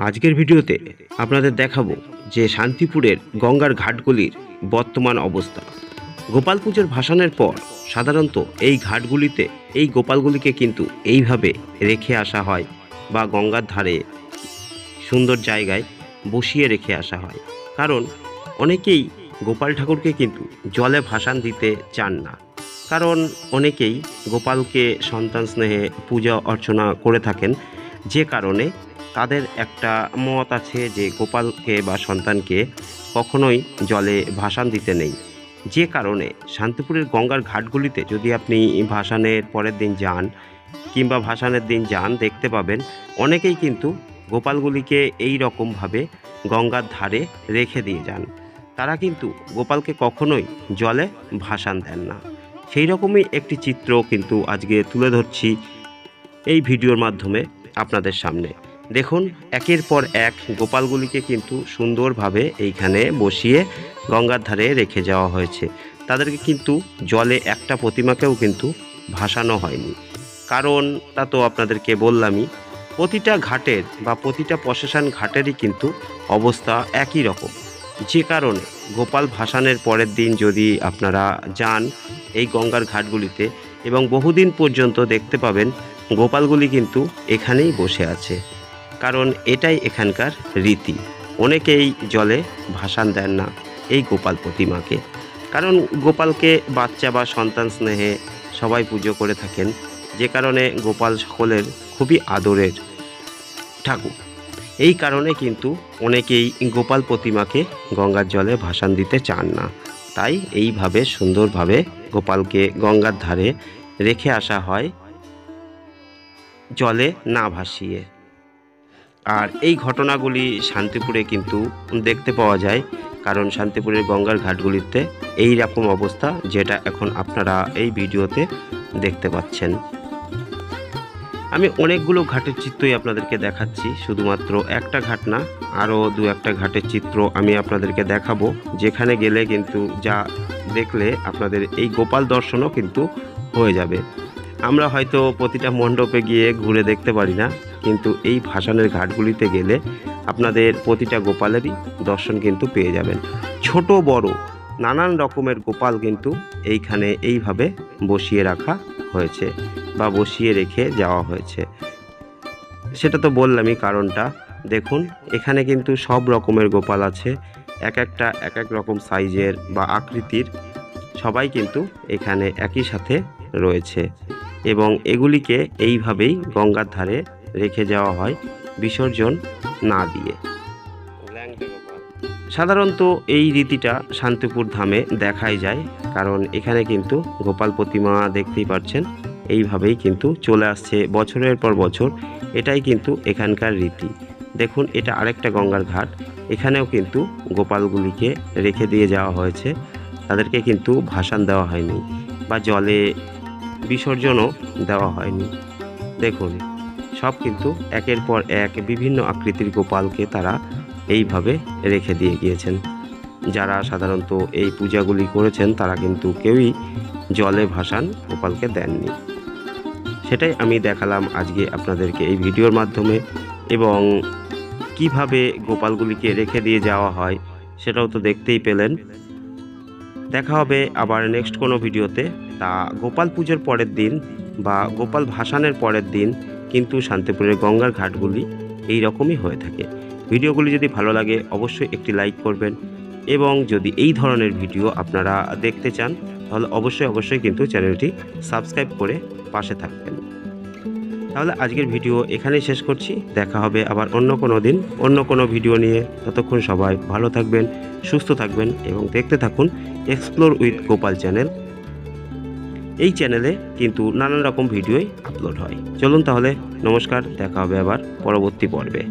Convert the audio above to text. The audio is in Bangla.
আজকের ভিডিওতে আপনাদের দেখাবো যে শান্তিপুরের গঙ্গার ঘাটগুলির বর্তমান অবস্থা। গোপাল পুজোর ভাসানের পর সাধারণত এই ঘাটগুলিতে এই গোপালগুলিকে কিন্তু এইভাবে রেখে আসা হয় বা গঙ্গার ধারে সুন্দর জায়গায় বসিয়ে রেখে আসা হয়, কারণ অনেকেই গোপাল ঠাকুরকে কিন্তু জলে ভাসান দিতে চান না। কারণ অনেকেই গোপালকে সন্তান স্নেহে পূজা অর্চনা করে থাকেন, যে কারণে তাদের একটা মত আছে যে গোপালকে বা সন্তানকে কখনোই জলে ভাসান দিতে নেই। যে কারণে শান্তিপুরের গঙ্গার ঘাটগুলিতে যদি আপনি ভাসানের পরের দিন যান কিংবা ভাসানের দিন যান, দেখতে পাবেন অনেকেই কিন্তু গোপালগুলিকে এই রকমভাবে গঙ্গার ধারে রেখে দিয়ে যান। তারা কিন্তু গোপালকে কখনোই জলে ভাসান দেন না। সেই রকমই একটি চিত্র কিন্তু আজকে তুলে ধরছি এই ভিডিওর মাধ্যমে আপনাদের সামনে। দেখুন, একের পর এক গোপালগুলিকে কিন্তু সুন্দরভাবে এইখানে বসিয়ে গঙ্গার ধারে রেখে যাওয়া হয়েছে। তাদেরকে কিন্তু জলে একটা প্রতিমাকেও কিন্তু ভাসানো হয়নি। কারণ তা তো আপনাদেরকে বললামই, প্রতিটা ঘাটের বা প্রতিটা প্রশাসন ঘাটেরই কিন্তু অবস্থা একই রকম। যে কারণে গোপাল ভাসানের পরের দিন যদি আপনারা যান এই গঙ্গার ঘাটগুলিতে, এবং বহুদিন পর্যন্ত দেখতে পাবেন গোপালগুলি কিন্তু এখানেই বসে আছে। কারণ এটাই এখানকার রীতি। অনেকেই জলে ভাসান দেন না এই গোপাল প্রতিমাকে, কারণ গোপালকে বাচ্চা বা সন্তান স্নেহে সবাই পুজো করে থাকেন। যে কারণে গোপাল সকলের খুবই আদরের ঠাকুর। এই কারণে কিন্তু অনেকেই গোপাল প্রতিমাকে গঙ্গার জলে ভাসান দিতে চান না। তাই এইভাবে সুন্দরভাবে গোপালকে গঙ্গার ধারে রেখে আসা হয় জলে না ভাসিয়ে। আর এই ঘটনাগুলি শান্তিপুরে কিন্তু দেখতে পাওয়া যায়, কারণ শান্তিপুরের গঙ্গার ঘাটগুলিতে এই রকম অবস্থা, যেটা এখন আপনারা এই ভিডিওতে দেখতে পাচ্ছেন। আমি অনেকগুলো ঘাটের চিত্রই আপনাদেরকে দেখাচ্ছি, শুধুমাত্র একটা ঘাট না, আরও দু একটা ঘাটের চিত্র আমি আপনাদেরকে দেখাবো, যেখানে গেলে কিন্তু যা দেখলে আপনাদের এই গোপাল দর্শনও কিন্তু হয়ে যাবে। আমরা হয়তো প্রতিটা মণ্ডপে গিয়ে ঘুরে দেখতে পারি না, কিন্তু এই ভাসানের ঘাটগুলিতে গেলে আপনাদের প্রতিটা গোপালেরই দর্শন কিন্তু পেয়ে যাবেন। ছোট বড় নানান রকমের গোপাল কিন্তু এইখানে এইভাবে বসিয়ে রাখা হয়েছে বা বসিয়ে রেখে যাওয়া হয়েছে। সেটা তো বললামই কারণটা। দেখুন, এখানে কিন্তু সব রকমের গোপাল আছে, এক একটা এক এক রকম সাইজের বা আকৃতির। সবাই কিন্তু এখানে একই সাথে রয়েছে, এবং এগুলিকে এইভাবেই গঙ্গার ধারে রেখে যাওয়া হয় বিসর্জন না দিয়ে। সাধারণত এই রীতিটা শান্তিপুর ধামে দেখাই যায়, কারণ এখানে কিন্তু গোপাল প্রতিমা দেখতেই পাচ্ছেন এইভাবেই কিন্তু চলে আসছে বছরের পর বছর। এটাই কিন্তু এখানকার রীতি। দেখুন, এটা আরেকটা গঙ্গার ঘাট। এখানেও কিন্তু গোপালগুলিকে রেখে দিয়ে যাওয়া হয়েছে, তাদেরকে কিন্তু ভাসান দেওয়া হয়নি বা জলে বিসর্জনও দেওয়া হয়নি। দেখুন, সব কিন্তু একের পর এক বিভিন্ন আকৃতির গোপালকে তারা এইভাবে রেখে দিয়ে গিয়েছেন। যারা সাধারণত এই পূজাগুলি করেছেন তারা কিন্তু কেউই জলে ভাসান গোপালকে দেননি। সেটাই আমি দেখালাম আজকে আপনাদেরকে এই ভিডিওর মাধ্যমে, এবং কিভাবে গোপালগুলিকে রেখে দিয়ে যাওয়া হয় সেটাও তো দেখতেই পেলেন। দেখা হবে আবার নেক্সট কোনো ভিডিওতে। তা গোপাল পুজোর পরের দিন বা গোপাল ভাসানের পরের দিন কিন্তু শান্তিপুরের গঙ্গার ঘাটগুলি এই রকমই হয়ে থাকে। ভিডিওগুলি যদি ভালো লাগে অবশ্যই একটি লাইক করবেন, এবং যদি এই ধরনের ভিডিও আপনারা দেখতে চান তাহলে অবশ্যই কিন্তু চ্যানেলটি সাবস্ক্রাইব করে পাশে থাকবেন। তাহলে আজকের ভিডিও এখানেই শেষ করছি। দেখা হবে আবার অন্য কোনো দিন অন্য কোনো ভিডিও নিয়ে। ততক্ষণ সবাই ভালো থাকবেন, সুস্থ থাকবেন, এবং দেখতে থাকুন এক্সপ্লোর উইথ গোপাল চ্যানেল। এই চ্যানেলে কিন্তু নানান রকম ভিডিওই আপলোড হয়। চলুন তাহলে, নমস্কার, দেখা হবে আবার পরবর্তী পর্বে।